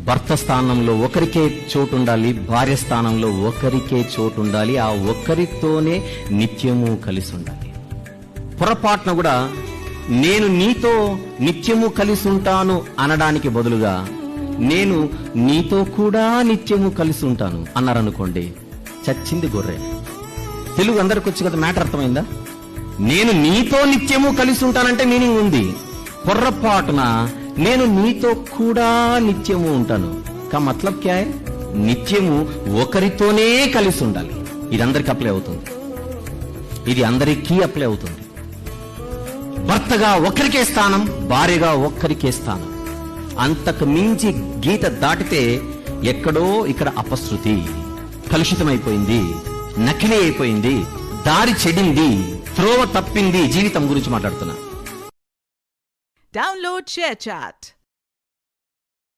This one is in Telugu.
భర్త స్థానంలో ఒకరికే చోటు ఉండాలి, భార్య స్థానంలో ఒకరికే చోటు ఉండాలి. ఆ ఒక్కరితోనే నిత్యము కలిసి ఉండాలి. పొరపాటున కూడా నేను నీతో నిత్యము కలిసి ఉంటాను అనడానికి బదులుగా నేను నీతో కూడా నిత్యము కలిసి ఉంటాను అన్నారనుకోండి, చచ్చింది గొర్రె. తెలుగు అందరికి వచ్చి కదా, మ్యాటర్ అర్థమైందా? నేను నీతో నిత్యము కలిసి ఉంటానంటే మీనింగ్ ఉంది. పొర్రపాటున నేను నీతో కూడా నిత్యము ఉంటాను కా మతలబ్ క్యా హై? నిత్యము ఒకరితోనే కలిసి ఉండాలి. ఇది అందరికి అప్లై అవుతుంది, ఇది అందరికీ అప్లై అవుతుంది. భర్తగా ఒకరికే స్థానం, భార్యగా ఒక్కరికే స్థానం. అంతకు మించి గీత దాటితే ఎక్కడో ఇక్కడ అపశృతి, కలుషితమైపోయింది, నకిలీ అయిపోయింది, దారి చెడింది, త్రోవ తప్పింది జీవితం గురించి మాట్లాడుతున్నా. Download ShareChat.